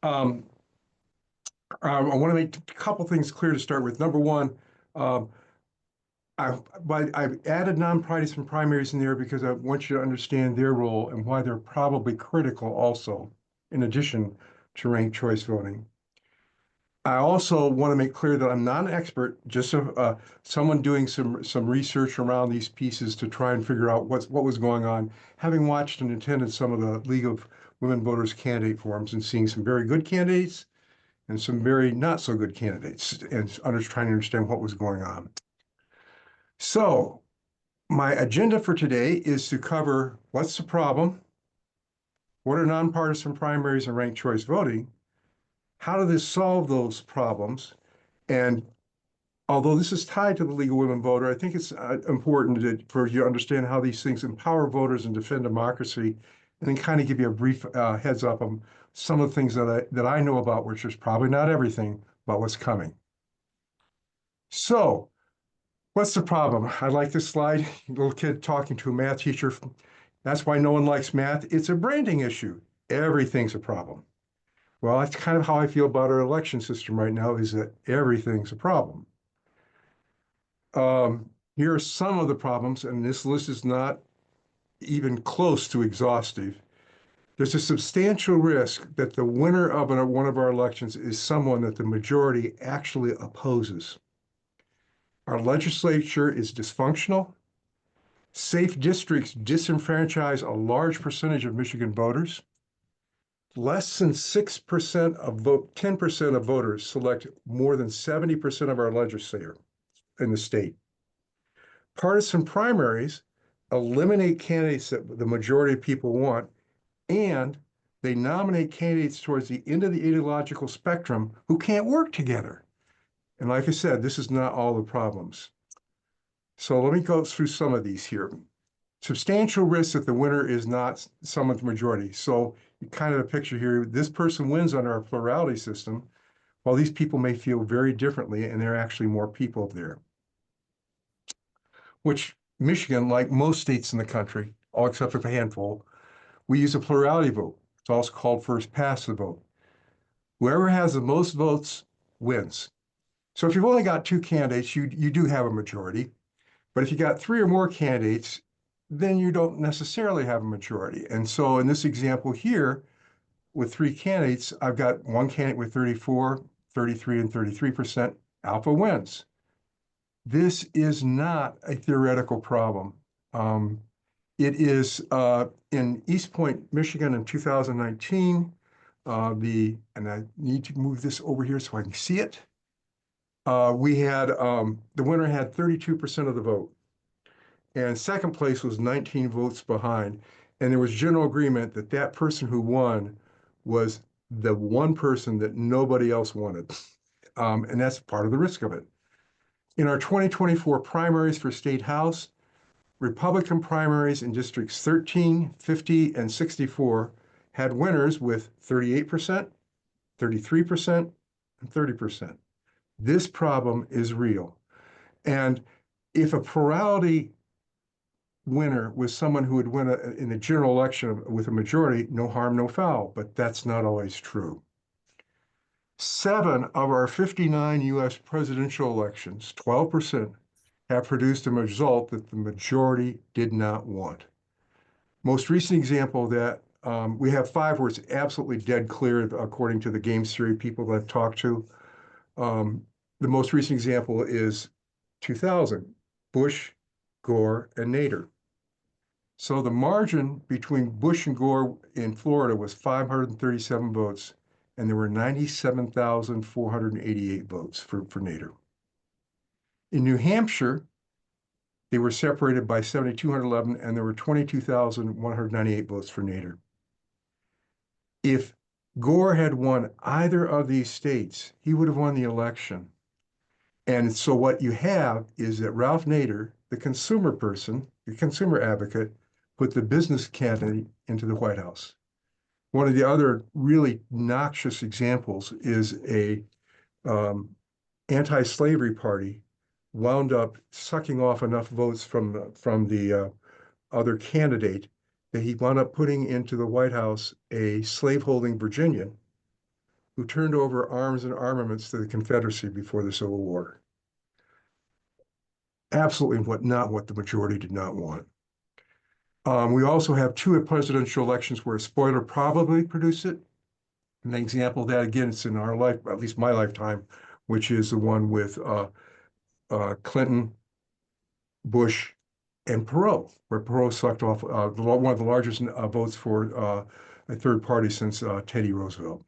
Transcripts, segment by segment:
Um, I want to make a couple things clear to start with. Number one, um, I've added nonpartisan primaries in there because I want you to understand their role and why they're probably critical also, in addition to ranked choice voting. I also want to make clear that I'm not an expert, just someone doing some research around these pieces to try and figure out what was going on, having watched and attended some of the League of Women Voters candidate forums and seeing some very good candidates and some very not so good candidates, and trying to understand what was going on. So my agenda for today is to cover what's the problem, what are nonpartisan primaries and ranked choice voting, how do this solve those problems, and although this is tied to the League of Women Voter, I think it's important for you to understand how these things empower voters and defend democracy, and then kind of give you a brief heads up on some of the things that I know about, which is probably not everything, about what's coming. So, what's the problem? I like this slide. Little kid talking to a math teacher. That's why no one likes math. It's a branding issue. Everything's a problem. Well, that's kind of how I feel about our election system right now, is that everything's a problem. Here are some of the problems, and this list is not even close to exhaustive. There's a substantial risk that the winner of one of our elections is someone that the majority actually opposes. Our legislature is dysfunctional. Safe districts disenfranchise a large percentage of Michigan voters. Less than 6% of 10% of voters select more than 70% of our legislature in the state. Partisan primaries eliminate candidates that the majority of people want, and they nominate candidates towards the end of the ideological spectrum who can't work together. And like I said, this is not all the problems. So let me go through some of these here. Substantial risk that the winner is not someone's majority. So kind of a picture here, this person wins under our plurality system, while these people may feel very differently, and there are actually more people there. Which Michigan, like most states in the country, all except for a handful, we use a plurality vote. It's also called first past the vote. Whoever has the most votes wins. So if you've only got two candidates, you do have a majority. But if you got three or more candidates, then you don't necessarily have a majority. And so in this example here, with three candidates, I've got one candidate with 34, 33, and 33%. Alpha wins. This is not a theoretical problem. It is in East Point, Michigan in 2019. And I need to move this over here so I can see it. We had the winner had 32% of the vote, and second place was 19 votes behind. And there was general agreement that that person who won was the one person that nobody else wanted. And that's part of the risk of it. In our 2024 primaries for State House, Republican primaries in districts 13, 50, and 64 had winners with 38%, 33%, and 30%. This problem is real. And if a plurality winner was someone who would win in a general election with a majority, no harm, no foul, but that's not always true. 7 of our 59 U.S. presidential elections, 12%, have produced a result that the majority did not want. Most recent example of that, we have 5 where it's absolutely dead clear, according to the game theory people that I've talked to. The most recent example is 2000, Bush, Gore, and Nader. So the margin between Bush and Gore in Florida was 537 votes, and there were 97,488 votes for Nader. In New Hampshire, they were separated by 7,211, and there were 22,198 votes for Nader. If Gore had won either of these states, he would have won the election. And so what you have is that Ralph Nader, the consumer person, the consumer advocate, put the business candidate into the White House. One of the other really noxious examples is a anti-slavery party wound up sucking off enough votes from the other candidate that he wound up putting into the White House a slaveholding Virginian who turned over arms and armaments to the Confederacy before the Civil War. Absolutely not what the majority did not want. We also have two presidential elections where a spoiler probably produced it. An example of that, again, it's in our life, at least my lifetime, which is the one with Clinton, Bush, and Perot, where Perot sucked off one of the largest votes for a third party since Teddy Roosevelt.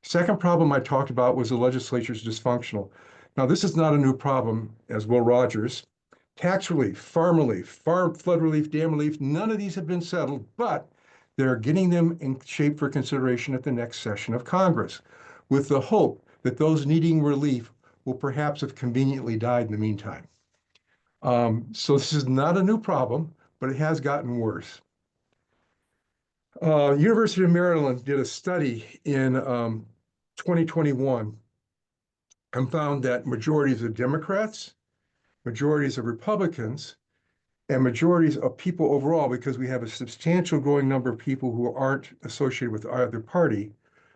Second problem I talked about was the legislature's dysfunctional. Now, this is not a new problem, as Will Rogers. Tax relief, farm flood relief, dam relief, none of these have been settled, but they're getting them in shape for consideration at the next session of Congress, with the hope that those needing relief will perhaps have conveniently died in the meantime. So this is not a new problem, but it has gotten worse. University of Maryland did a study in 2021 and found that majorities of Democrats, majorities of Republicans, and majorities of people overall, because we have a substantial growing number of people who aren't associated with either party,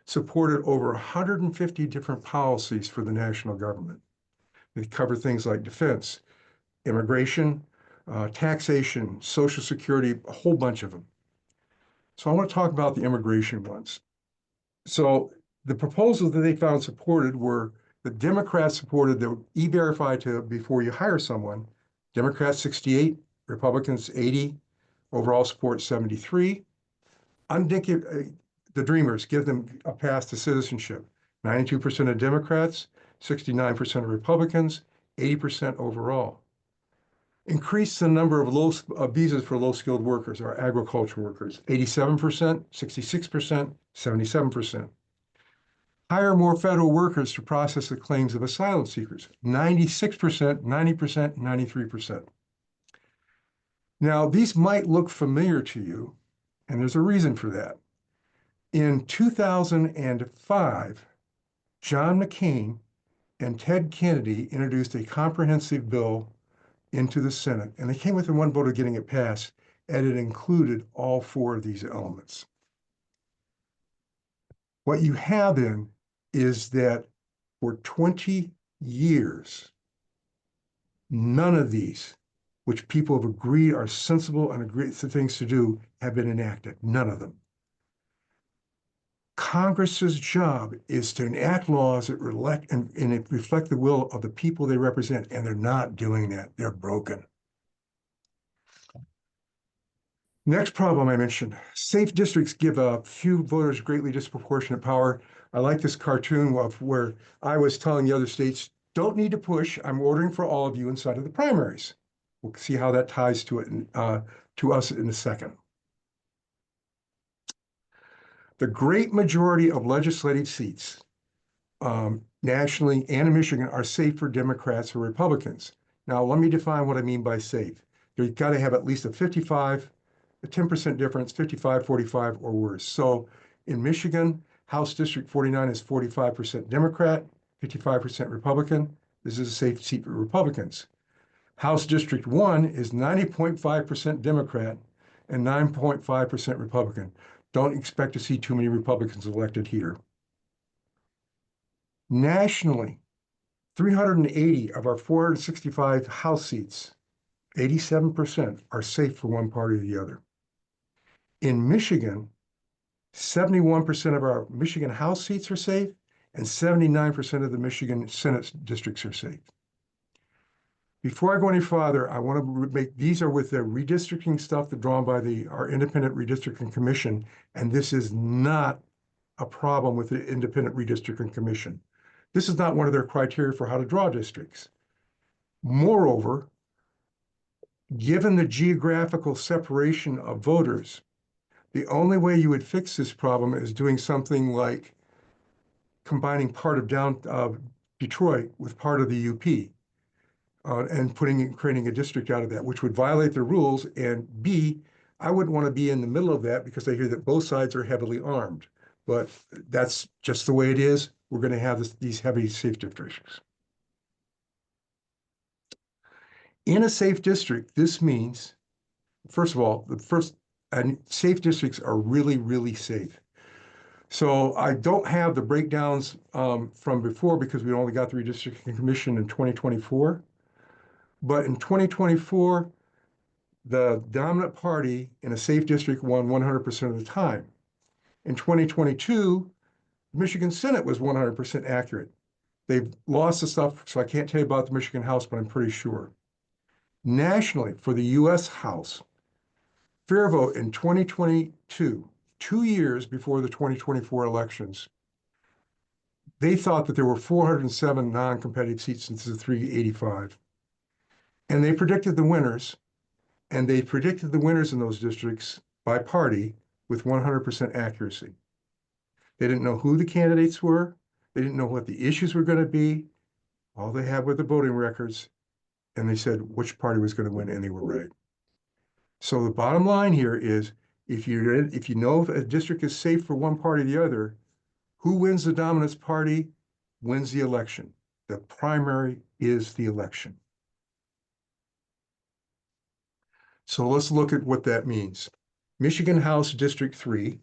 supported over 150 different policies for the national government. They cover things like defense, immigration, taxation, Social Security, a whole bunch of them. So I want to talk about the immigration ones. So the proposals that they found supported were the Democrats supported the E-Verify to before you hire someone. Democrats 68, Republicans 80, overall support 73. The Dreamers, give them a path to citizenship. 92% of Democrats, 69% of Republicans, 80% overall. Increase the number of visas for low-skilled workers, or agricultural workers, 87%, 66%, 77%. Hire more federal workers to process the claims of asylum seekers, 96%, 90%, 93%. Now, these might look familiar to you, and there's a reason for that. In 2005, John McCain and Ted Kennedy introduced a comprehensive bill into the Senate, and they came within one vote of getting it passed, and it included all four of these elements. What you have then is that for 20 years, none of these, which people have agreed are sensible and agreed things to do, have been enacted. None of them. Congress's job is to enact laws that reflect the will of the people they represent, and they're not doing that. They're broken. Next problem I mentioned, safe districts give a few voters greatly disproportionate power. I like this cartoon of where I was telling the other states, don't need to push. I'm ordering for all of you inside of the primaries. We'll see how that ties to it to us in a second. The great majority of legislative seats nationally and in Michigan are safe for Democrats or Republicans. Now, let me define what I mean by safe. You've got to have at least a 10% difference, 55, 45 or worse. So in Michigan, House District 49 is 45% Democrat, 55% Republican. This is a safe seat for Republicans. House District 1 is 90.5% Democrat and 9.5% Republican. Don't expect to see too many Republicans elected here. Nationally, 380 of our 465 House seats, 87% are safe for one party or the other. In Michigan, 71% of our Michigan House seats are safe, and 79% of the Michigan Senate districts are safe. Before I go any farther, I want to these are with the redistricting stuff that drawn by our independent redistricting commission, and this is not a problem with the independent redistricting commission. This is not one of their criteria for how to draw districts. Moreover, given the geographical separation of voters, the only way you would fix this problem is doing something like combining part of Detroit with part of the UP. And creating a district out of that, which would violate the rules. And B, I wouldn't want to be in the middle of that because I hear that both sides are heavily armed. But that's just the way it is. We're going to have these heavy safe districts. In a safe district, this means, first of all, safe districts are really, really safe. So I don't have the breakdowns from before because we only got the redistricting commission in 2024. But in 2024, the dominant party in a safe district won 100% of the time. In 2022, Michigan Senate was 100% accurate. They've lost the stuff, so I can't tell you about the Michigan House, but I'm pretty sure. Nationally, for the US House, fair vote in 2022, 2 years before the 2024 elections, they thought that there were 407 non-competitive seats into the 385. And they predicted the winners, and they predicted the winners in those districts by party with 100% accuracy. They didn't know who the candidates were. They didn't know what the issues were going to be. All they had were the voting records, and they said which party was going to win, and they were right. So the bottom line here is, if you know if a district is safe for one party or the other, who wins the dominance party wins the election. The primary is the election. So let's look at what that means. Michigan House District 3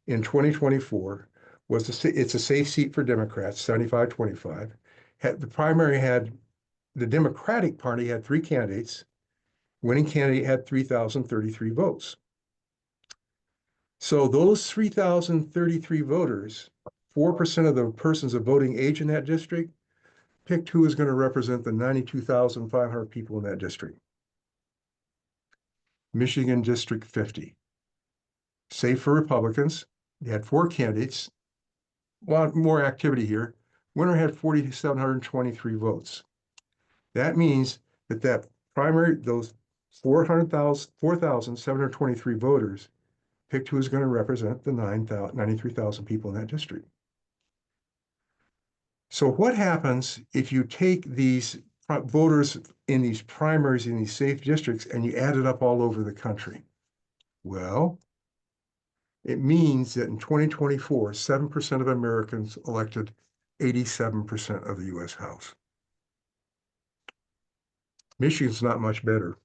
in 2024 it's a safe seat for Democrats, 75-25. The primary had, the Democratic Party had 3 candidates. Winning candidate had 3,033 votes. So those 3,033 voters, 4% of the persons of voting age in that district, picked who is going to represent the 92,500 people in that district. Michigan District 50. Safe for Republicans. They had 4 candidates. A lot more activity here. Winner had 4,723 votes. That means that primary, those 4,723 voters picked who is going to represent the 93,000 people in that district. So what happens if you take these voters in these primaries in these safe districts and you add it up all over the country? Well, it means that in 2024, 7% of Americans elected 87% of the US House. Michigan's not much better.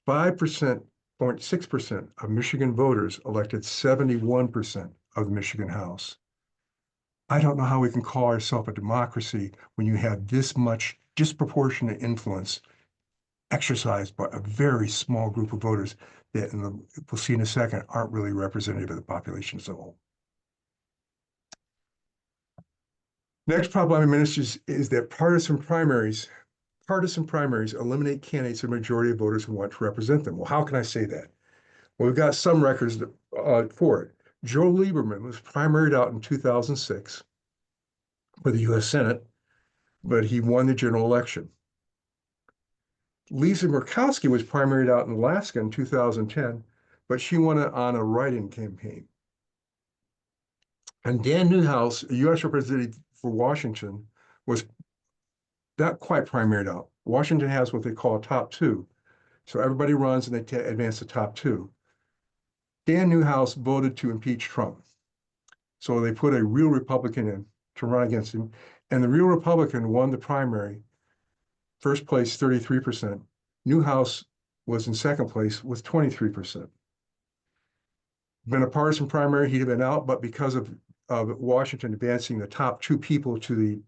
0.6% of Michigan voters elected 71% of the Michigan House. I don't know how we can call ourselves a democracy when you have this much disproportionate influence exercised by a very small group of voters that, we'll see in a second, aren't really representative of the population as a whole. Next problem I'm ministers is that partisan primaries eliminate candidates a majority of voters who want to represent them. Well, how can I say that? Well, we've got some records for it. Joe Lieberman was primaried out in 2006 for the U.S. Senate, but he won the general election. Lisa Murkowski was primaried out in Alaska in 2010, but she won it on a write-in campaign. And Dan Newhouse, a U.S. representative for Washington, was not quite primaried out. Washington has what they call a top 2. So everybody runs and they advance the top 2. Dan Newhouse voted to impeach Trump. So they put a real Republican in to run against him. And the real Republican won the primary. First place, 33%. Newhouse was in second place with 23%. Been a partisan primary, he'd have been out, but because of Washington advancing the top 2 people to the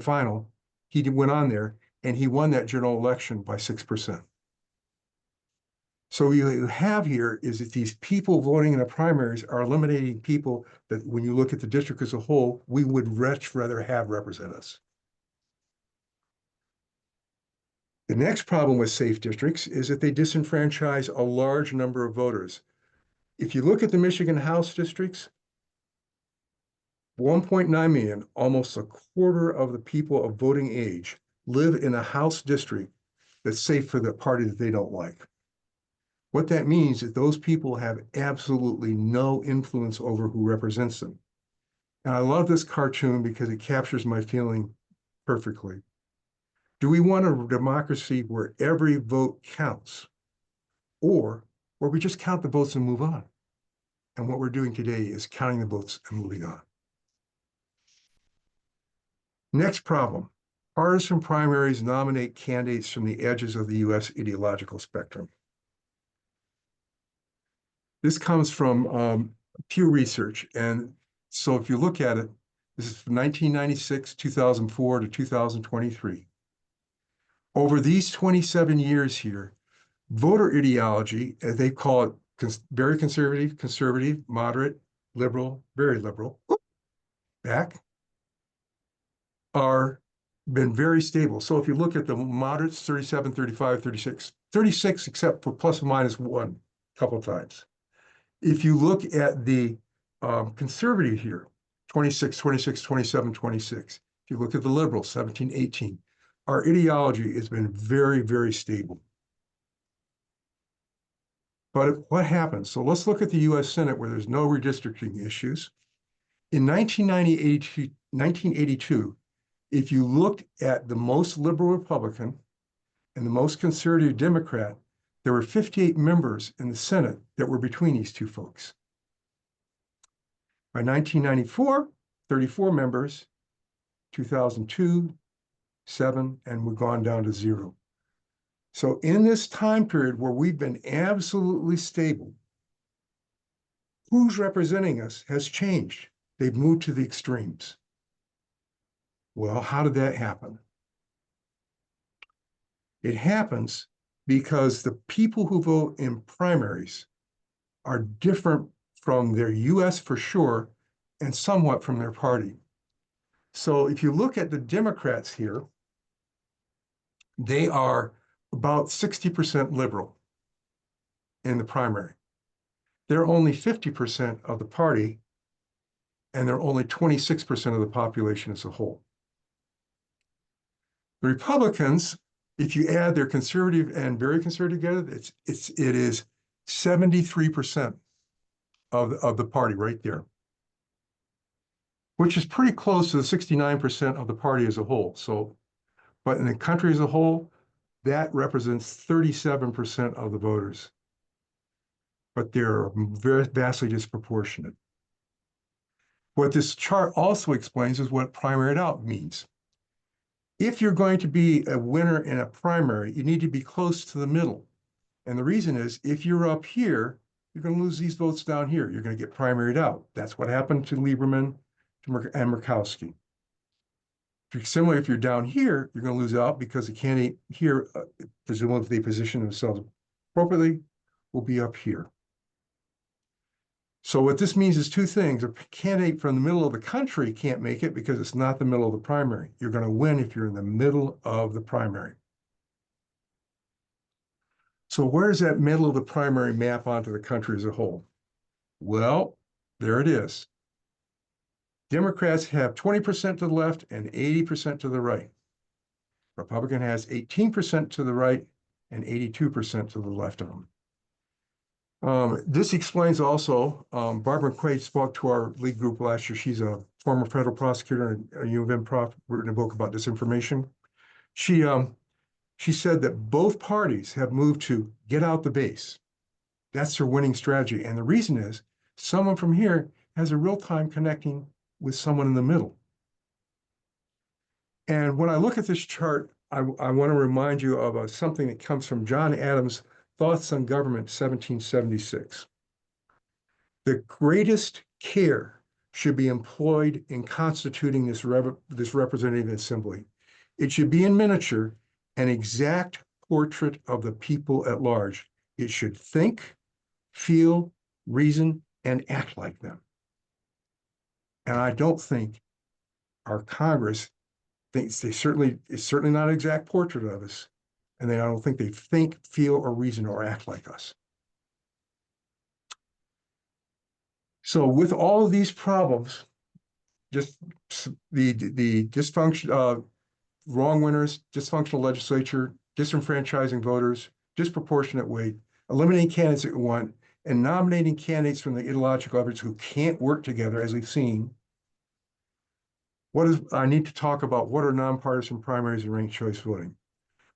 final, he went on there and he won that general election by 6%. So what you have here is that these people voting in the primaries are eliminating people that, when you look at the district as a whole, we would much rather have represent us. The next problem with safe districts is that they disenfranchise a large number of voters. If you look at the Michigan House districts, 1.9 million, almost a quarter of the people of voting age, live in a House district that's safe for the party that they don't like. What that means is those people have absolutely no influence over who represents them. And I love this cartoon because it captures my feeling perfectly. Do we want a democracy where every vote counts, or where we just count the votes and move on? And what we're doing today is counting the votes and moving on. Next problem, partisan primaries nominate candidates from the edges of the US ideological spectrum. This comes from Pew Research. And so if you look at it, this is from 1996, 2004 to 2023. Over these 27 years here, voter ideology, as they call it, very conservative, moderate, liberal, very liberal, back, are been very stable. So if you look at the moderates, 37, 35, 36, 36 except for plus or minus one a couple of times. If you look at the conservative here, 26, 26, 27, 26. If you look at the liberals, 17, 18, our ideology has been very, very stable. But what happens? So let's look at the US Senate where there's no redistricting issues. In 1982, if you looked at the most liberal Republican and the most conservative Democrat, there were 58 members in the Senate that were between these two folks. By 1994, 34 members, 2002, 7, and we've gone down to 0. So in this time period where we've been absolutely stable, who's representing us has changed. They've moved to the extremes. Well, how did that happen? It happens because the people who vote in primaries are different from their US for sure, and somewhat from their party. So if you look at the Democrats here, they are about 60% liberal in the primary. They're only 50% of the party, and they're only 26% of the population as a whole. The Republicans, if you add their conservative and very conservative together, it is 73% of the party right there, which is pretty close to the 69% of the party as a whole. So, but in the country as a whole, that represents 37% of the voters. But they're very vastly disproportionate. What this chart also explains is what primaried out means. If you're going to be a winner in a primary, you need to be close to the middle. And the reason is, if you're up here, you're going to lose these votes down here. You're going to get primaried out. That's what happened to Lieberman and Murkowski. Similarly, if you're down here, you're going to lose out because the candidate here, presumably if they position themselves appropriately, will be up here. So what this means is two things. A candidate from the middle of the country can't make it because it's not the middle of the primary. You're going to win if you're in the middle of the primary. So where does that middle of the primary map onto the country as a whole? Well, there it is. Democrats have 20% to the left and 80% to the right. Republican has 18% to the right and 82% to the left of them. This explains also, Barbara Quaid spoke to our league group last year. She's a former federal prosecutor and a U of M prof, written a book about disinformation. She said that both parties have moved to get out the base. That's their winning strategy. And the reason is someone from here has a real time connecting with someone in the middle. And when I look at this chart, I want to remind you of something that comes from John Adams' Thoughts on Government, 1776. The greatest care should be employed in constituting this representative assembly. It should be in miniature, an exact portrait of the people at large. It should think, feel, reason, and act like them. And I don't think our Congress thinks it's certainly not an exact portrait of us. And I don't think they think, feel, or reason or act like us. So with all of these problems, just the dysfunction, wrong winners, dysfunctional legislature, disenfranchising voters, disproportionate weight, eliminating candidates that we want, and nominating candidates from the ideological efforts who can't work together, as we've seen. I need to talk about what are nonpartisan primaries and ranked choice voting.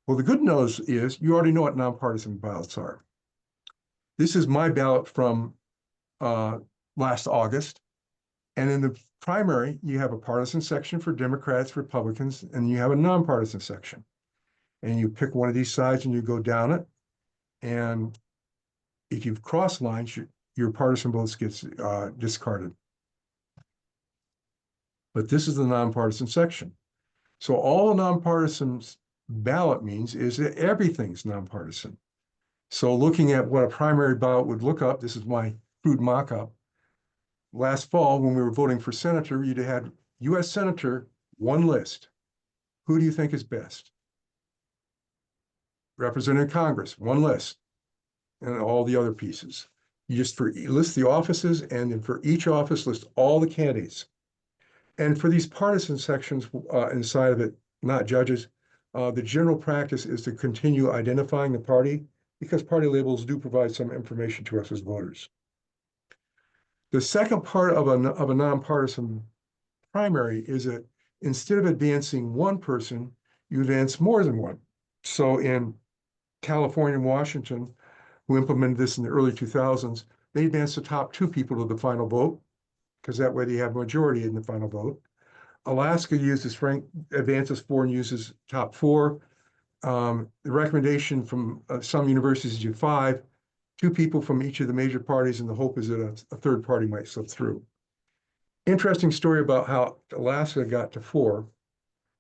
Well, the good news is you already know what nonpartisan ballots are. This is my ballot from last August. And in the primary, you have a partisan section for Democrats, Republicans, and you have a nonpartisan section. And you pick one of these sides and you go down it. And if you've crossed lines, your partisan votes gets discarded. But this is the nonpartisan section. So all a nonpartisan ballot means is that everything's nonpartisan. So looking at what a primary ballot would look up, this is my crude mock-up. Last fall, when we were voting for senator, you'd had U.S. senator, one list. Who do you think is best? Representative Congress, one list, and all the other pieces. You just list the offices, and then for each office, list all the candidates. And for these partisan sections inside of it, not judges, the general practice is to continue identifying the party because party labels do provide some information to us as voters. The second part of a nonpartisan primary is that instead of advancing one person, you advance more than one. So in California and Washington, who implemented this in the early 2000s, they advanced the top two people to the final vote, because that way they have a majority in the final vote. Alaska uses advances four and uses top four. The recommendation from some universities is five, two people from each of the major parties, and the hope is that a third party might slip through. Interesting story about how Alaska got to four.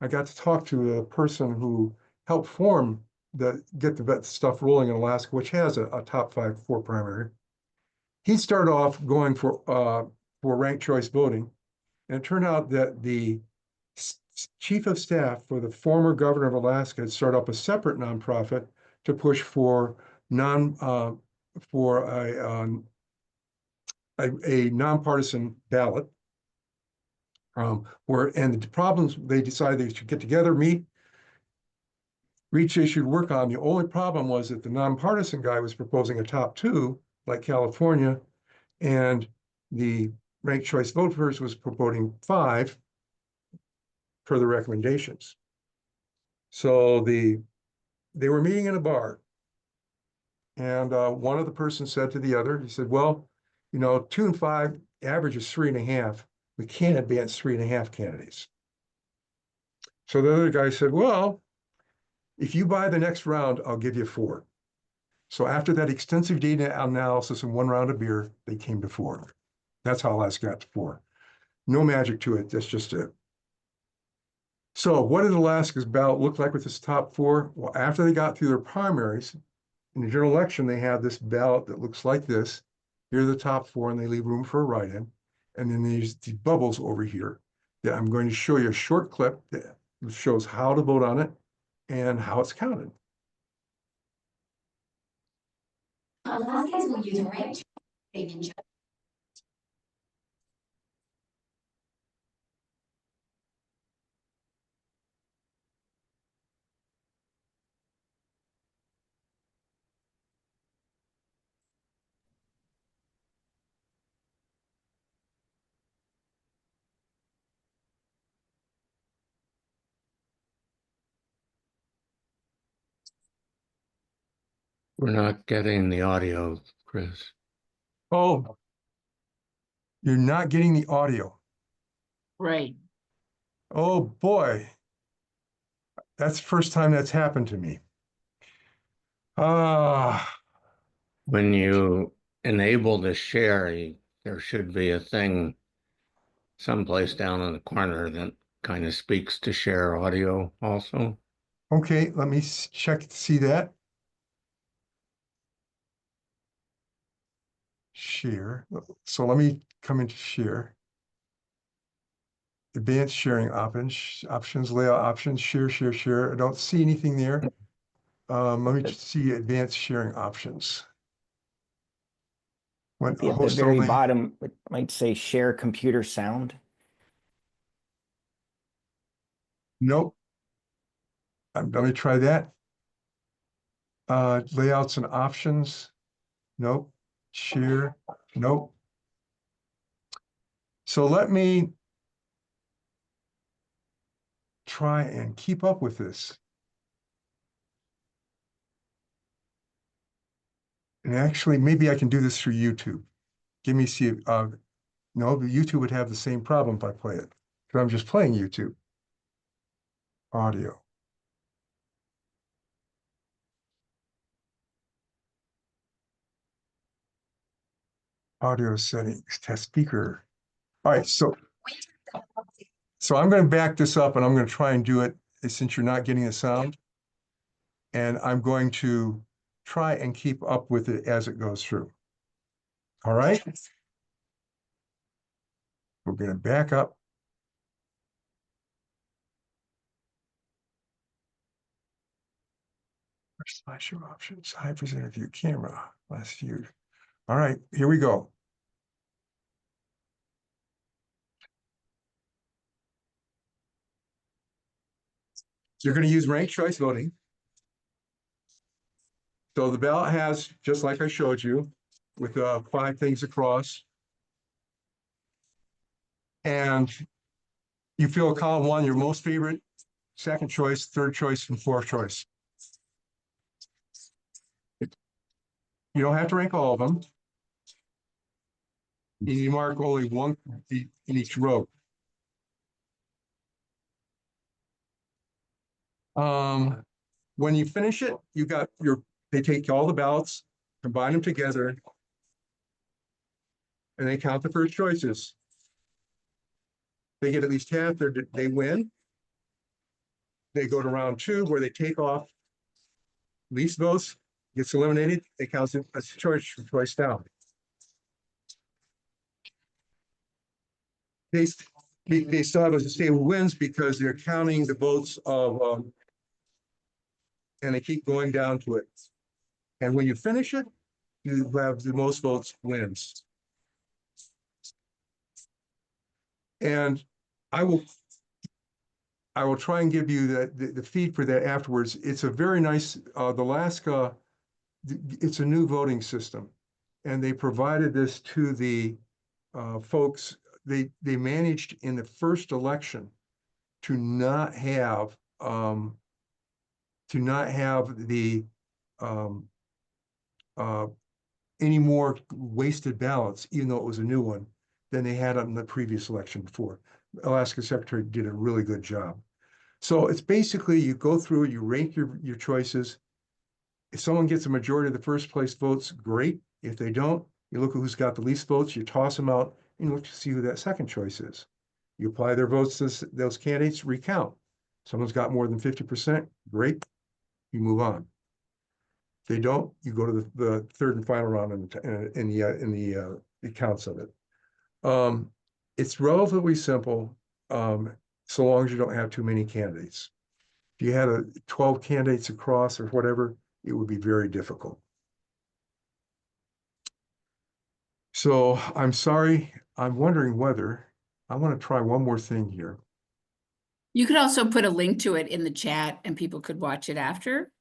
I got to talk to a person who helped get the stuff rolling in Alaska, which has a top four primary. He started off going for ranked choice voting, and it turned out that the chief of staff for the former governor of Alaska had started up a separate nonprofit to push for a nonpartisan ballot. And the problems they decided they should get together, meet, reach issued work on. The only problem was that the nonpartisan guy was proposing a top two, like California, and the ranked choice voters was proposing five per the recommendations. So they were meeting in a bar, and one of the persons said to the other, he said, well, 2 and 5 average is 3.5. We can't advance 3.5 candidates. So the other guy said, well, if you buy the next round, I'll give you 4. So after that extensive data analysis and one round of beer, they came to 4. That's how Alaska got to 4. No magic to it. That's just it. So what did Alaska's ballot look like with this top 4? Well, after they got through their primaries, in the general election, they have this ballot that looks like this. Here are the top 4, and they leave room for a write-in. And then there's the bubbles over here that I'm going to show you a short clip that shows how to vote on it and how it's counted. Alaskans will use ranked choice. We're not getting the audio, Chris. Oh, you're not getting the audio. Right. Oh boy. That's the first time that's happened to me. When you enable the share, there should be a thing someplace down in the corner that kind of speaks to share audio also. Okay, let me check to see that. Share. So let me come into share. Advanced sharing options, layout options, share. I don't see anything there. Let me just see advanced sharing options. At the very bottom, it might say share computer sound. Nope. Let me try that. Layouts and options. Nope. Share. Nope. So let me try and keep up with this. And actually, maybe I can do this through YouTube. Give me see. No, the YouTube would have the same problem if I play it. Because I'm just playing YouTube. Audio. Audio settings, test speaker. All right, so I'm going to back this up and I'm going to try and do it since you're not getting the sound. And I'm going to try and keep up with it as it goes through. All right. We're going to back up. Slideshow options, high percentage view camera, last viewed. All right, here we go. You're going to use ranked choice voting. So the ballot has, just like I showed you, with 5 things across. And you feel column 1, your most favorite, second choice, third choice, and fourth choice. You don't have to rank all of them. You mark only one in each row. When you finish it, you got they take all the ballots, combine them together, and they count the first choices. They get at least half, they win. They go to round 2 where they take off least votes, gets eliminated, they count it as choice down. They still have a same wins because they're counting the votes of and they keep going down to it. And when you finish it, you have the most votes wins. And I will try and give you the feed for that afterwards. It's a very nice, the Alaska, it's a new voting system. And they provided this to the folks. They managed in the first election to not have the any more wasted ballots, even though it was a new one, than they had on the previous election before. Alaska Secretary did a really good job. So it's basically you go through, you rank your choices. If someone gets a majority of the first place votes, great. If they don't, you look at who's got the least votes, you toss them out, and you look to see who that second choice is. You apply their votes to those candidates, recount. Someone's got more than 50%, great. You move on. If they don't, you go to the third and final round in the counts of it. It's relatively simple, so long as you don't have too many candidates. If you had 12 candidates across or whatever, it would be very difficult. So I'm sorry, I'm wondering whether, I want to try one more thing here. You could also put a link to it in the chat and people could watch it after.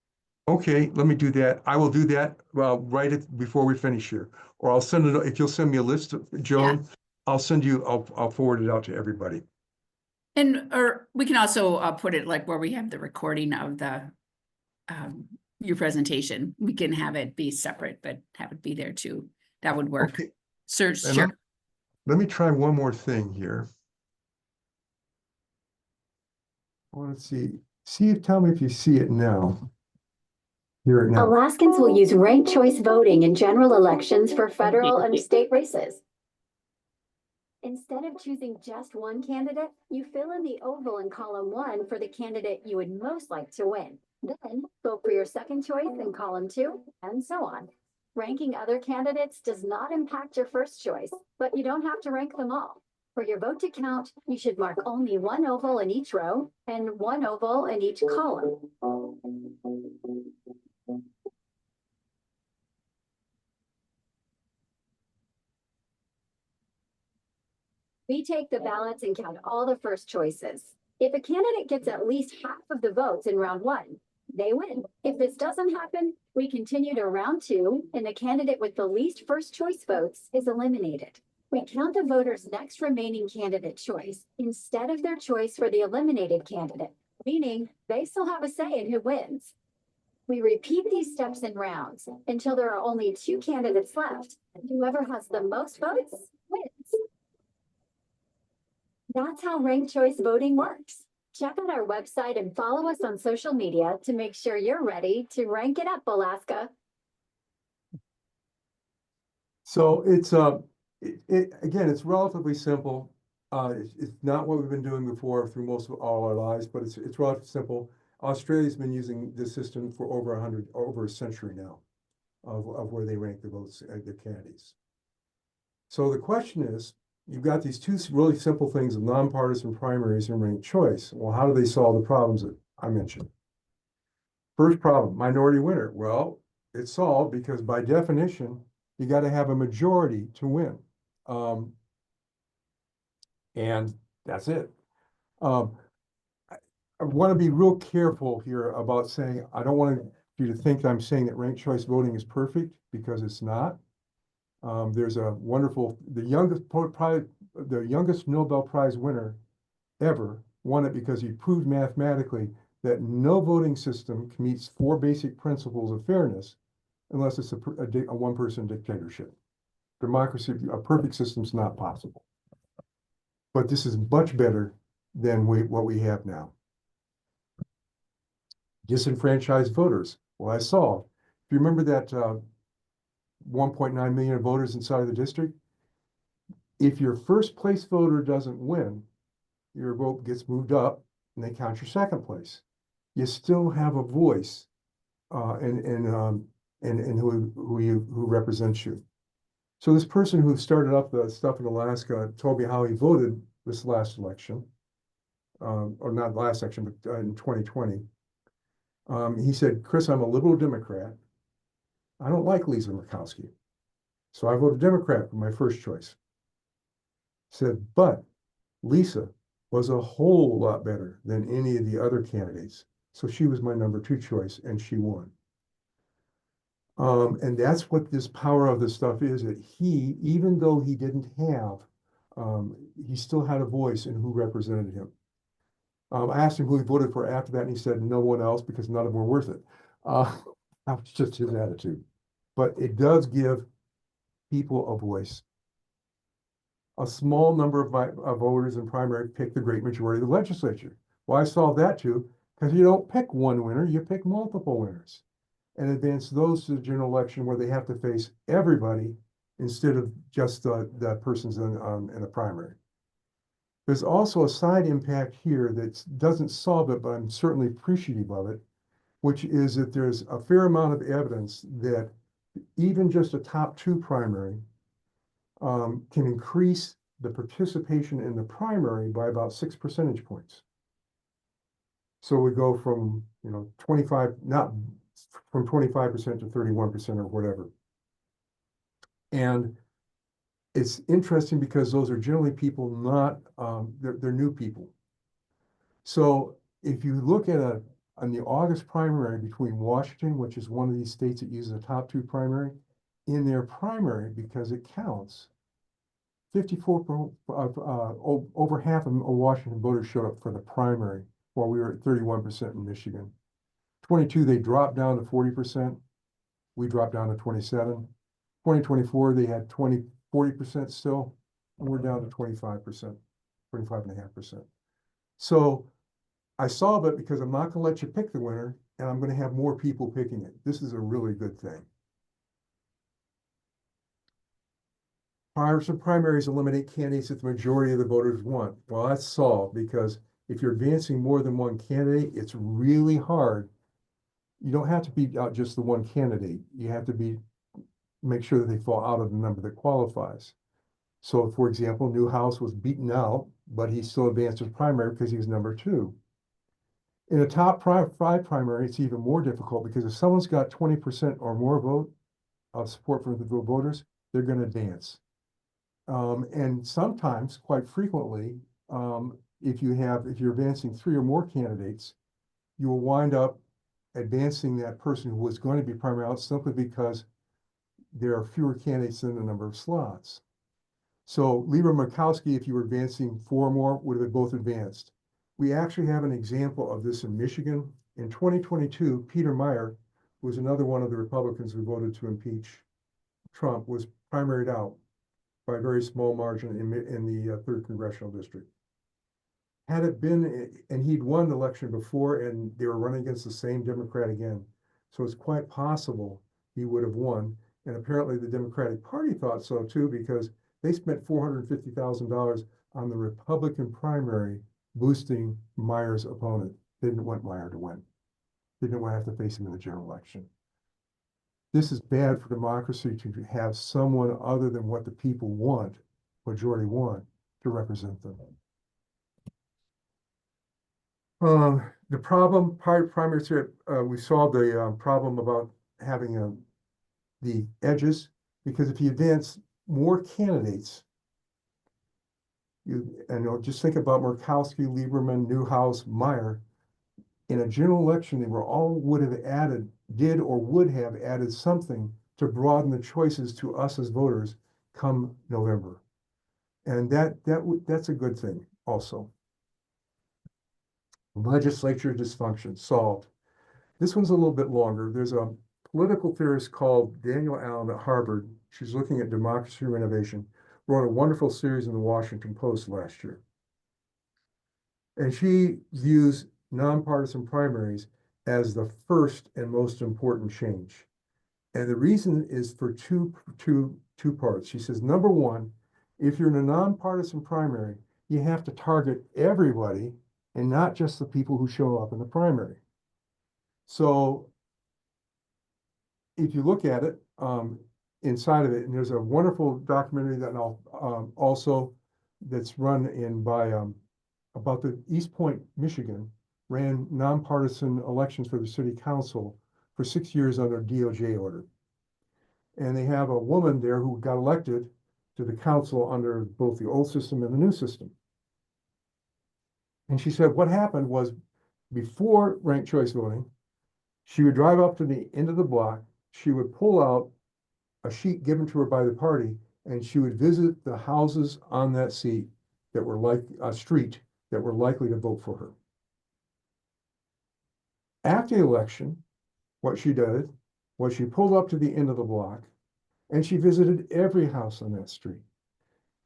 Okay, let me do that. I will do that right before we finish here. Or I'll send it, if you'll send me a list, Joan, I'll forward it out to everybody. Or we can also put it like where we have the recording of the your presentation. We can have it be separate, but have it be there too. That would work. Okay. Search. And Sure. let me try one more thing here. I want to tell me if you see it now. Hear it now. Alaskans will use ranked choice voting in general elections for federal and state races. Instead of choosing just one candidate, you fill in the oval in column 1 for the candidate you would most like to win. Then vote for your second choice in column 2, and so on. Ranking other candidates does not impact your first choice, but you don't have to rank them all. For your vote to count, you should mark only one oval in each row and one oval in each column. We take the ballots and count all the first choices. If a candidate gets at least half of the votes in round 1, they win. If this doesn't happen, we continue to round 2, and the candidate with the least first choice votes is eliminated. We count the voter's next remaining candidate choice instead of their choice for the eliminated candidate, meaning they still have a say in who wins. We repeat these steps in rounds until there are only 2 candidates left, and whoever has the most votes wins. That's how ranked choice voting works. Check out our website and follow us on social media to make sure you're ready to rank it up, Alaska. So it's Again, it's relatively simple. It's not what we've been doing before through most of all our lives, but it's relatively simple. Australia's been using this system for over a century now of where they rank the votes, the candidates. So the question is, you've got these two really simple things of nonpartisan primaries and ranked choice. Well, how do they solve the problems that I mentioned? First problem, minority winner. Well, it's solved because by definition, you got to have a majority to win. And that's it. I want to be real careful here about saying, I don't want you to think I'm saying that ranked choice voting is perfect, because it's not. There's a wonderful, the youngest Nobel Prize winner ever won it because he proved mathematically that no voting system meets 4 basic principles of fairness unless it's a one-person dictatorship. Democracy, a perfect system is not possible. But this is much better than what we have now. Disenfranchised voters. Well, I saw, if you remember that 1.9 million voters inside of the district, if your first place voter doesn't win, your vote gets moved up and they count your second place. You still have a voice in who represents you. So this person who started up the stuff in Alaska told me how he voted this last election, or not last election, but in 2020. He said, Chris, I'm a liberal Democrat. I don't like Lisa Murkowski. So I voted Democrat for my first choice. Said, but Lisa was a whole lot better than any of the other candidates. So she was my number 2 choice and she won. And that's what this power of this stuff is, that he, even though he didn't have, he still had a voice in who represented him. I asked him who he voted for after that, and he said no one else because none of them were worth it. That was just his attitude. But it does give people a voice. A small number of voters in primary pick the great majority of the legislature. Well, I solved that too, because you don't pick one winner, you pick multiple winners, and advance those to the general election where they have to face everybody instead of just the persons in a primary. There's also a side impact here that doesn't solve it, but I'm certainly appreciative of it, which is that there's a fair amount of evidence that even just a top 2 primary can increase the participation in the primary by about 6 percentage points. So we go from, 25, not from 25% to 31% or whatever. And it's interesting because those are generally people not, they're new people. So if you look at on the August primary between Washington, which is one of these states that uses a top 2 primary, in their primary, because it counts, 54, over half of Washington voters showed up for the primary, while we were at 31% in Michigan. 22, they dropped down to 40%. We dropped down to 27. 2024, they had 40% still, and we're down to 25%, 25.5%. So I solve it because I'm not going to let you pick the winner, and I'm going to have more people picking it. This is a really good thing. Partisan primaries eliminate candidates that the majority of the voters want. Well, that's solved because if you're advancing more than one candidate, it's really hard. You don't have to beat out just the one candidate. You have to make sure that they fall out of the number that qualifies. So, for example, Newhouse was beaten out, but he still advanced his primary because he was number 2. In a top 5 primary, it's even more difficult because if someone's got 20% or more vote of support from the voters, they're going to advance. And sometimes, quite frequently, if you're advancing 3 or more candidates, you will wind up advancing that person who was going to be primary out simply because there are fewer candidates than the number of slots. So Lisa Murkowski, if you were advancing 4 or more, would have been both advanced. We actually have an example of this in Michigan. In 2022, Peter Meyer, who was another one of the Republicans who voted to impeach Trump, was primaried out by a very small margin in the 3rd Congressional District. Had it been, and he'd won the election before, and they were running against the same Democrat again. So it's quite possible he would have won. And apparently the Democratic Party thought so too, because they spent $450,000 on the Republican primary boosting Meyer's opponent. They didn't want Meyer to win. They didn't want to have to face him in the general election. This is bad for democracy to have someone other than what the people want, majority want, to represent them. The problem, primaries here, we solved the problem about having the edges, because if you advance more candidates, just think about Murkowski, Lieberman, Newhouse, Meyer. In a general election, they were all would have added, did or would have added something to broaden the choices to us as voters come November. And that's a good thing also. Legislature dysfunction solved. This one's a little bit longer. There's a political theorist called Daniel Allen at Harvard. She's looking at democracy renovation, wrote a wonderful series in the Washington Post last year. And she views nonpartisan primaries as the first and most important change. And the reason is for two parts. She says, number one, if you're in a nonpartisan primary, you have to target everybody and not just the people who show up in the primary. So if you look at it, inside of it, and there's a wonderful documentary that I'll also that's run by about the East Point, Michigan, ran nonpartisan elections for the city council for 6 years under DOJ order. And they have a woman there who got elected to the council under both the old system and the new system. And she said what happened was, before ranked choice voting, she would drive up to the end of the block, she would pull out a sheet given to her by the party, and she would visit the houses on that seat that were like a street that were likely to vote for her. After the election, what she did was she pulled up to the end of the block and she visited every house on that street.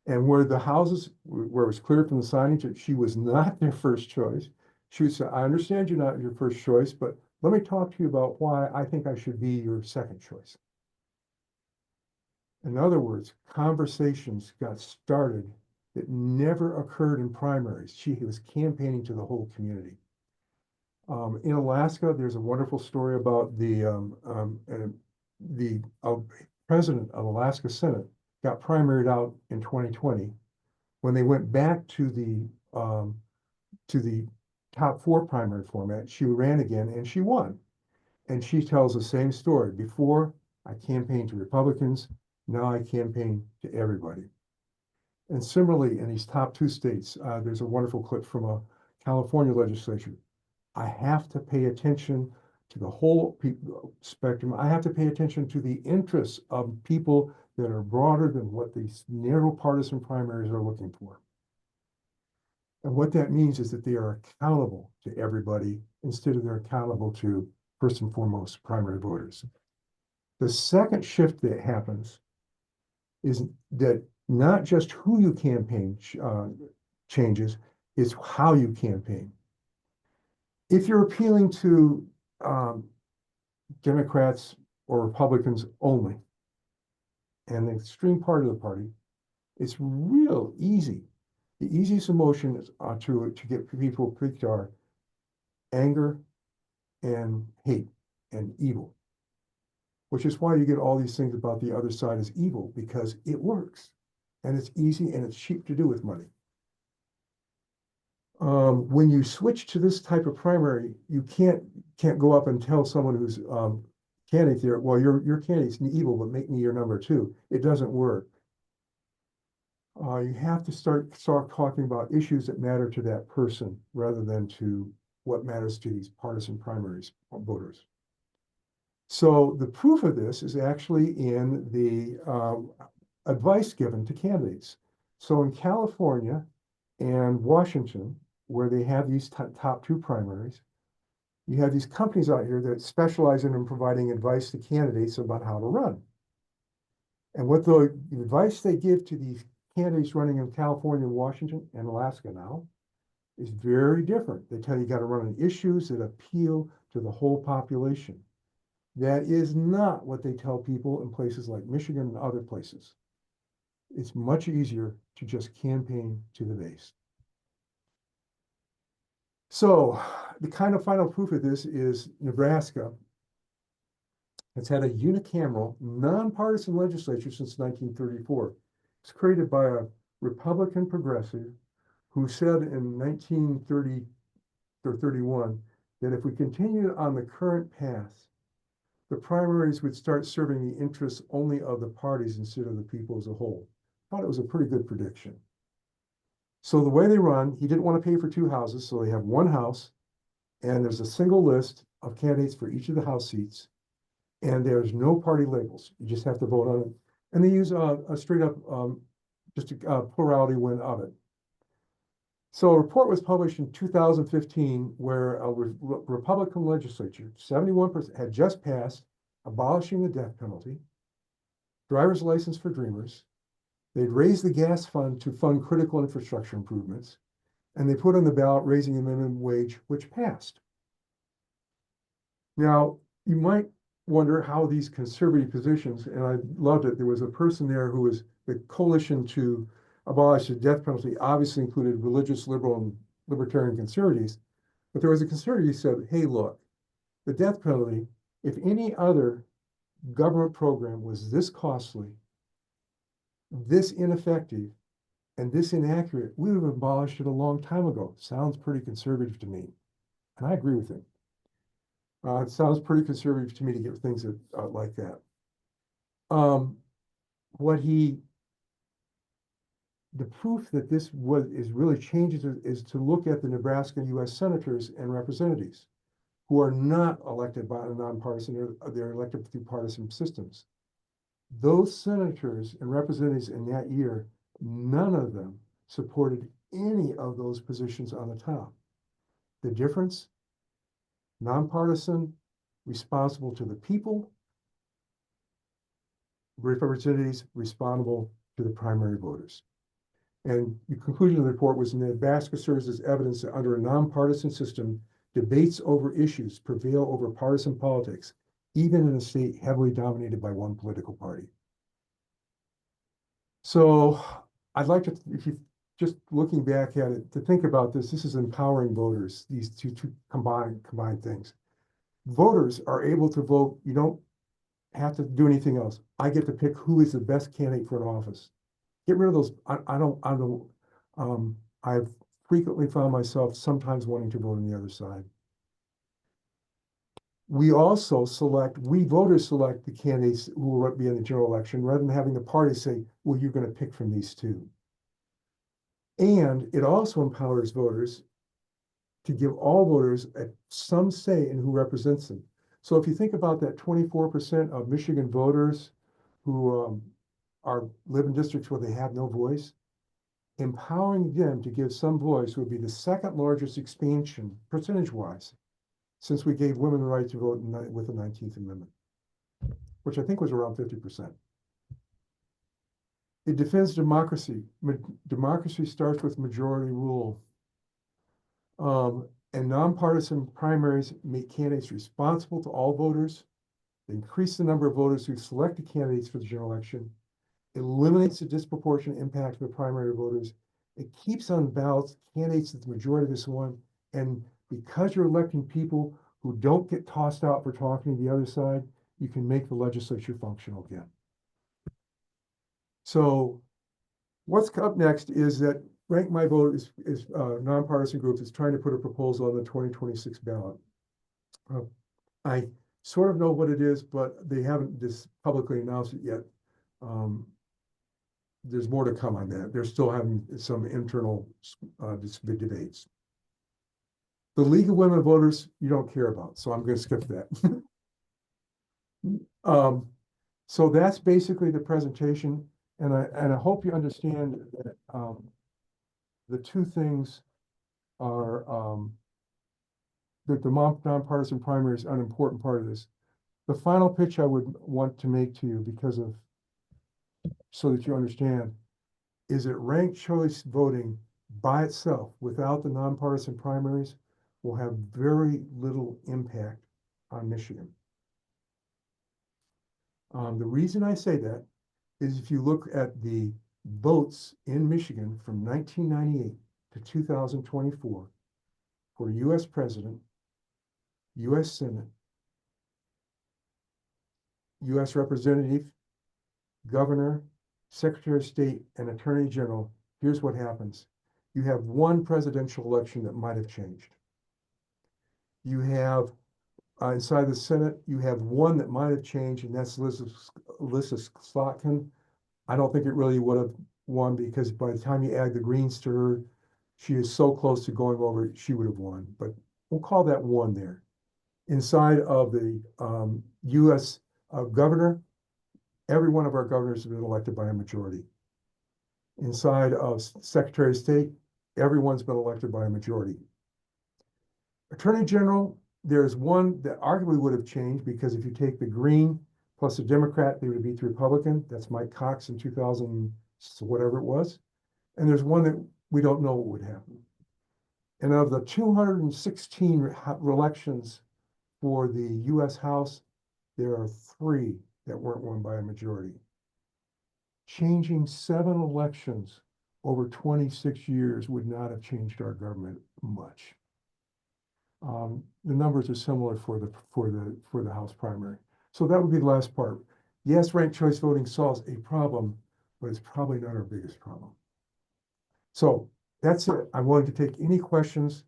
And where the houses, where it was clear from the signage that she was not their first choice, she would say, I understand you're not your first choice, but let me talk to you about why I think I should be your second choice. In other words, conversations got started that never occurred in primaries. She was campaigning to the whole community. In Alaska, there's a wonderful story about the president of Alaska Senate got primaried out in 2020. When they went back to the top 4 primary format, she ran again and she won. And she tells the same story. Before, I campaigned to Republicans. Now I campaign to everybody. And similarly, in these top 2 states, there's a wonderful clip from a California legislature. I have to pay attention to the whole spectrum. I have to pay attention to the interests of people that are broader than what these narrow partisan primaries are looking for. And what that means is that they are accountable to everybody instead of they're accountable to, first and foremost, primary voters. The second shift that happens is that not just who you campaign changes, it's how you campaign. If you're appealing to Democrats or Republicans only, and the extreme part of the party, it's real easy. The easiest emotion is to get people picked are anger and hate and evil, which is why you get all these things about the other side is evil, because it works and it's easy and it's cheap to do with money. When you switch to this type of primary, you can't go up and tell someone who's candidate there, well, your candidate's evil, but make me your number 2. It doesn't work. You have to start talking about issues that matter to that person rather than to what matters to these partisan primaries voters. So the proof of this is actually in the advice given to candidates. So in California and Washington, where they have these top 2 primaries, you have these companies out here that specialize in providing advice to candidates about how to run. And what the advice they give to these candidates running in California, Washington, and Alaska now is very different. They tell you got to run on issues that appeal to the whole population. That is not what they tell people in places like Michigan and other places. It's much easier to just campaign to the base. So the kind of final proof of this is Nebraska. It's had a unicameral, nonpartisan legislature since 1934. It's created by a Republican progressive who said in 1930 or 31 that if we continued on the current path, the primaries would start serving the interests only of the parties instead of the people as a whole. I thought it was a pretty good prediction. So the way they run, he didn't want to pay for two houses, so they have one house, and there's a single list of candidates for each of the house seats, and there's no party labels. You just have to vote on it. And they use a straight up, just a plurality win of it. So a report was published in 2015 where a Republican legislature, 71%, had just passed abolishing the death penalty, driver's license for dreamers. They'd raised the gas fund to fund critical infrastructure improvements, and they put on the ballot raising the minimum wage, which passed. Now, you might wonder how these conservative positions, and I loved it, there was a person there who was the coalition to abolish the death penalty, obviously included religious, liberal, and libertarian conservatives, but there was a conservative who said, hey, look, the death penalty, if any other government program was this costly, this ineffective, and this inaccurate, we would have abolished it a long time ago. Sounds pretty conservative to me. And I agree with him. It sounds pretty conservative to me to get things that, like that. The proof that this is really changes is to look at the Nebraska U.S. senators and representatives who are not elected by a nonpartisan, they're elected through partisan systems. Those senators and representatives in that year, none of them supported any of those positions on the top. The difference, nonpartisan, responsible to the people, representatives responsible to the primary voters. And the conclusion of the report was Nebraska serves as evidence that under a nonpartisan system, debates over issues prevail over partisan politics, even in a state heavily dominated by one political party. So I'd like to, if you just looking back at it, to think about this, this is empowering voters, these two combined things. Voters are able to vote. You don't have to do anything else. I get to pick who is the best candidate for an office. Get rid of those. I've frequently found myself sometimes wanting to vote on the other side. We also we voters select the candidates who will be in the general election rather than having the party say, well, you're going to pick from these two. And it also empowers voters to give all voters some say in who represents them. So if you think about that 24% of Michigan voters who live in districts where they have no voice, empowering them to give some voice would be the second largest expansion, percentage-wise, since we gave women the right to vote with the 19th Amendment, which I think was around 50%. It defends democracy. Democracy starts with majority rule. And nonpartisan primaries make candidates responsible to all voters. They increase the number of voters who select the candidates for the general election. It eliminates the disproportionate impact of the primary voters. It keeps on ballots candidates that the majority of us want. And because you're electing people who don't get tossed out for talking to the other side, you can make the legislature functional again. So what's up next is that Rank My Vote is a nonpartisan group that's trying to put a proposal on the 2026 ballot. I sort of know what it is, but they haven't just publicly announced it yet. There's more to come on that. They're still having some internal debates. The League of Women Voters, you don't care about, so I'm going to skip that. So that's basically the presentation, and I hope you understand that the two things are that the nonpartisan primaries are an important part of this. The final pitch I would want to make to you, so that you understand, is that ranked choice voting by itself, without the nonpartisan primaries, will have very little impact on Michigan. The reason I say that is if you look at the votes in Michigan from 1998 to 2024 for US President, US Senate, US Representative, Governor, Secretary of State, and Attorney General, here's what happens. You have one presidential election that might have changed. You have, inside the Senate, you have one that might have changed, and that's Alyssa Slotkin. I don't think it really would have won, because by the time you add the Greens to her, she is so close to going over, she would have won, but we'll call that one there. Inside of the US governor, every one of our governors has been elected by a majority. Inside of Secretary of State, everyone's been elected by a majority. Attorney General, there's one that arguably would have changed, because if you take the Green plus a Democrat, they would beat the Republican. That's Mike Cox in 2000, whatever it was. And there's one that we don't know what would happen. And of the 216 elections for the US House, there are 3 that weren't won by a majority. Changing 7 elections over 26 years would not have changed our government much. The numbers are similar for the House primary. So that would be the last part. Yes, ranked choice voting solves a problem, but it's probably not our biggest problem. So that's it. I'm willing to take any questions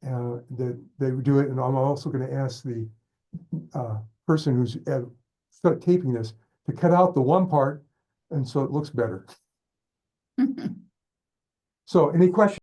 that they would do it. And I'm also going to ask the person who's taping this to cut out the one part, and so it looks better. So any questions?